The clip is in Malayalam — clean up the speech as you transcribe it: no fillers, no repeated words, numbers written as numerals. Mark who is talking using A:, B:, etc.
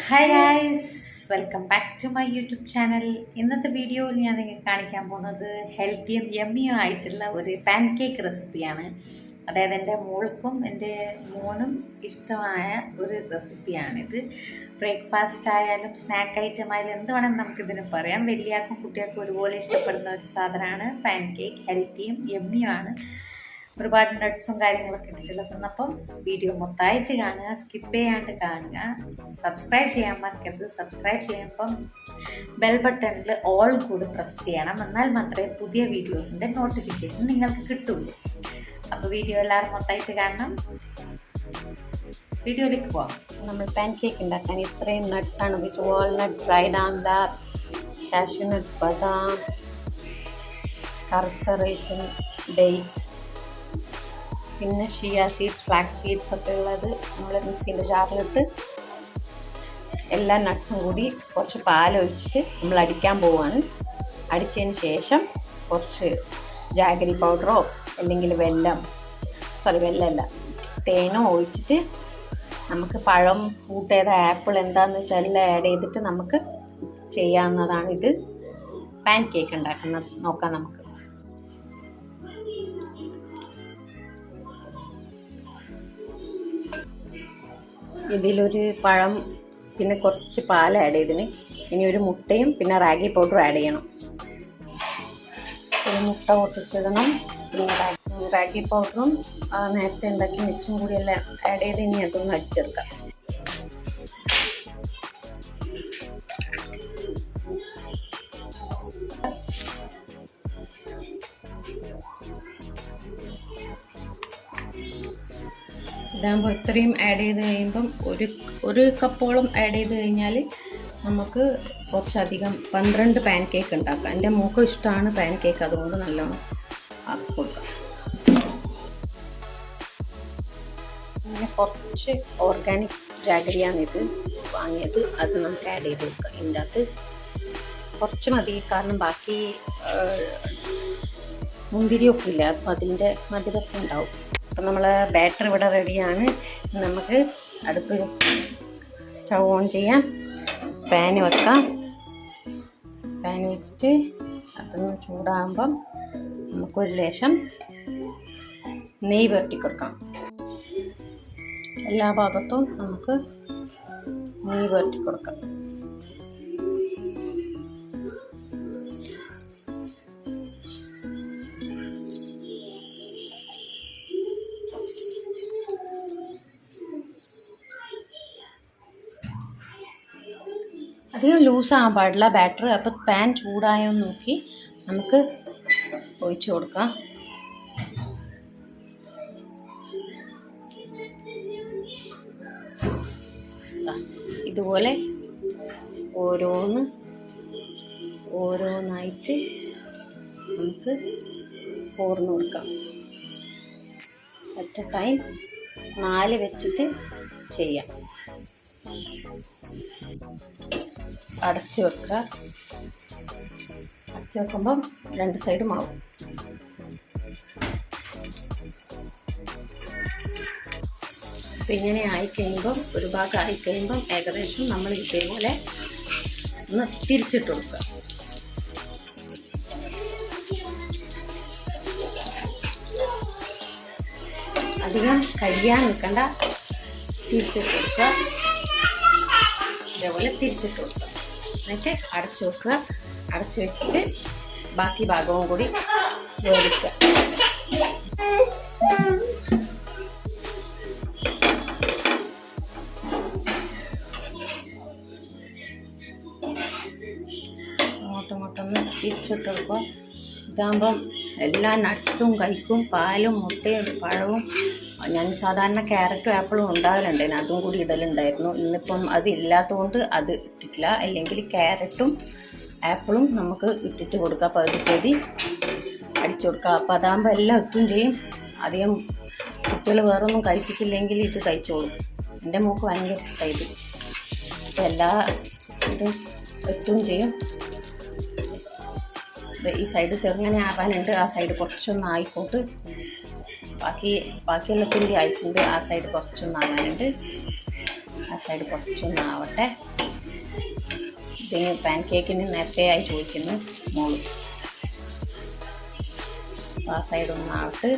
A: Hi guys, welcome back to my YouTube channel. ഇന്നത്തെ വീഡിയോയിൽ ഞാൻ നിങ്ങൾക്ക് കാണിക്കാൻ പോകുന്നത് ഹെൽത്തിയും യമ്മിയും ആയിട്ടുള്ള ഒരു പാൻ കേക്ക് റെസിപ്പിയാണ്. അതായത് എൻ്റെ മോൾക്കും എൻ്റെ മോനും ഇഷ്ടമായ ഒരു റെസിപ്പിയാണിത്. ബ്രേക്ക്ഫാസ്റ്റ് ആയാലും സ്നാക്ക് ഐറ്റം ആയാലും എന്ത് വേണമെന്ന് നമുക്കിതിന് പറയാം. വലിയാൾക്കും കുട്ടികൾക്കും ഒരുപോലെ ഇഷ്ടപ്പെടുന്ന ഒരു സാധനമാണ് പാൻ കേക്ക്. ഹെൽത്തിയും യമ്മിയുമാണ്. ഒരുപാട് നട്ട്സും കാര്യങ്ങളൊക്കെ ഇട്ടിട്ടുള്ളത്. അപ്പം വീഡിയോ മൊത്തമായിട്ട് കാണുക, സ്കിപ്പ് ചെയ്യാണ്ട് കാണുക. സബ്സ്ക്രൈബ് ചെയ്യാൻ മറക്കരുത്. സബ്സ്ക്രൈബ് ചെയ്യുമ്പം ബെൽ ബട്ടണിൽ ഓൾ കൂടി പ്രസ് ചെയ്യണം. എന്നാൽ മാത്രമേ പുതിയ വീഡിയോസിൻ്റെ നോട്ടിഫിക്കേഷൻ നിങ്ങൾക്ക് കിട്ടുള്ളൂ. അപ്പോൾ വീഡിയോ എല്ലാവരും മൊത്തമായിട്ട് കാണണം. വീഡിയോയിലേക്ക് പോവാം.
B: നമ്മൾ പാൻ കേക്ക് ഉണ്ടാക്കാൻ ഇത്രയും നട്ട്സാണ് ഉപയോഗിച്ച്. വാൾനട്ട്, ഡ്രൈഡ് ആംല, കാഷ്യൂനട്ട്, ബദാം, കറുത്ത റേഷൻ, ഡേറ്റ്സ്, പിന്നെ ഷിയ സീഡ്സ്, ഫ്ലാക്സ് സീഡ്സ് ഒക്കെ ഉള്ളത് നമ്മൾ മിക്സിൻ്റെ ജാറിലിട്ട് എല്ലാ നട്ട്സും കൂടി കുറച്ച് പാലൊഴിച്ചിട്ട് നമ്മൾ അടിക്കാൻ പോവുകയാണ്. അടിച്ചതിന് ശേഷം കുറച്ച് ജാഗരി പൗഡറോ അല്ലെങ്കിൽ വെല്ലമല്ല തേനോ ഒഴിച്ചിട്ട് നമുക്ക് പഴം, ഫ്രൂട്ട് ഏതാ, ആപ്പിൾ എന്താണെന്ന് വെച്ചാൽ എല്ലാം ആഡ് ചെയ്തിട്ട് നമുക്ക് ചെയ്യാവുന്നതാണ്. ഇത് പാൻ കേക്ക് ഉണ്ടാക്കുന്ന നോക്കാം നമുക്ക്. ഇതിലൊരു പഴം, പിന്നെ കുറച്ച് പാൽ ആഡ് ചെയ്തിന്. ഇനി ഒരു മുട്ടയും പിന്നെ റാഗി പൗഡറും ആഡ് ചെയ്യണം. ഒരു മുട്ട പൊട്ടിച്ചിടണം. പിന്നെ റാഗി പൗഡറും നേരത്തെ ഉണ്ടാക്കി മിക്സും കൂടി എല്ലാം ആഡ് ചെയ്ത് ഇനി അതൊന്ന് അടിച്ചെടുക്കാം. ഇതാകുമ്പോൾ ഇത്രയും ആഡ് ചെയ്ത് കഴിയുമ്പം ഒരു കപ്പോളം ആഡ് ചെയ്ത് കഴിഞ്ഞാൽ നമുക്ക് കുറച്ചധികം 12 പാൻ കേക്ക് ഉണ്ടാക്കാം. എൻ്റെ മോൾക്ക് ഇഷ്ടമാണ് പാൻ കേക്ക്, അതുകൊണ്ട് നല്ലോണം ആക്കി കൊടുക്കാം. പിന്നെ കുറച്ച് ഓർഗാനിക് ജാഗരിയാണ് ഇത് വാങ്ങിയത്, അത് നമുക്ക് ആഡ് ചെയ്ത് കൊടുക്കാം. ഇതിൻ്റെ അകത്ത് കുറച്ച് മതി, കാരണം ബാക്കി മുന്തിരിയൊക്കെ ഇല്ല, അപ്പം അതിൻ്റെ മധുരമൊക്കെ ഉണ്ടാവും. അപ്പം നമ്മൾ ബാറ്റർ ഇവിടെ റെഡിയാണ്. നമുക്ക് അടുപ്പ് സ്റ്റൗ ഓൺ ചെയ്യാം, പാന് വെക്കാം. പാൻ വെച്ചിട്ട് അതൊന്ന് ചൂടാകുമ്പം നമുക്കൊരു ലേശം നെയ്യ് പുരട്ടി കൊടുക്കാം. എല്ലാ ഭാഗത്തും നമുക്ക് നെയ്യ് പുരട്ടി കൊടുക്കാം. അധികം ലൂസാകാൻ പാടില്ല ബാറ്റർ. അപ്പോൾ പാൻ ചൂടായെന്ന് നോക്കി നമുക്ക് ഒഴിച്ച് കൊടുക്കാം. ഇതുപോലെ ഓരോന്നായിട്ട് നമുക്ക് പോർന്ന് കൊടുക്കാം. അറ്റ് എ ടൈം 4 വെച്ചിട്ട് ചെയ്യാം. അടച്ച് വെക്കുക. അടച്ച് വെക്കുമ്പം 2 സൈഡും ആവും. അപ്പം ഇങ്ങനെ ആയിക്കഴിയുമ്പം, ഒരു ഭാഗം ആയിക്കഴിയുമ്പം ഏകദേശം നമ്മൾ ഇതേപോലെ ഒന്ന് തിരിച്ചിട്ട് കൊടുക്കുക. അധികം കരിയാൻ നിൽക്കണ്ട, തിരിച്ചിട്ട് കൊടുക്കുക. ഇതേപോലെ തിരിച്ചിട്ട് കൊടുക്കുക. എന്നിട്ട് അടച്ചു വെക്കുക. അടച്ചു വെച്ചിട്ട് ബാക്കി ഭാഗവും കൂടി വേവിക്കുക. അങ്ങോട്ടൊന്ന് തിരിച്ചിട്ട് കൊടുക്കുക. ഇതാകുമ്പം എല്ലാ നട്ട്സും കഴിക്കും, പാലും മുട്ടയും പഴവും. ഞാൻ സാധാരണ ക്യാരറ്റും ആപ്പിളും ഉണ്ടാകലുണ്ടായിരുന്നു, അതും കൂടി ഇടലുണ്ടായിരുന്നു. ഇന്നിപ്പം അത് ഇല്ലാത്തതുകൊണ്ട് അത് ഇട്ടിട്ടില്ല. അല്ലെങ്കിൽ ക്യാരറ്റും ആപ്പിളും നമുക്ക് ഇട്ടിട്ട് കൊടുക്കാം, പകുതി അടിച്ചു കൊടുക്കുക. അപ്പോൾ അതാകുമ്പോൾ എല്ലാം ഇട്ടും ചെയ്യും. അധികം കുട്ടികൾ വേറൊന്നും കഴിച്ചിട്ടില്ലെങ്കിൽ ഇത് കഴിച്ചോളും. എൻ്റെ മോൾക്ക് ഭയങ്കര ഇഷ്ടമായി ഇത്. അപ്പോൾ എല്ലാ ഇതും ഇട്ടും ചെയ്യും. ഈ സൈഡ് ചെറുങ്ങനെ ആവാനുണ്ട്, ആ സൈഡ് കുറച്ചൊന്ന് ആയിക്കോട്ട്. ബാക്കിയെല്ലാത്തിൻ്റെ അയച്ചിട്ടുണ്ട്, ആ സൈഡ് കുറച്ചൊന്ന് ആവാനുണ്ട്. ആ സൈഡ് കുറച്ചൊന്നാവട്ടെ. ഇതിന് പാൻ കേക്കിന് നേരത്തെയായി ചോദിക്കുന്നു മോള്. ആ സൈഡ് ഒന്നാവട്ടെ.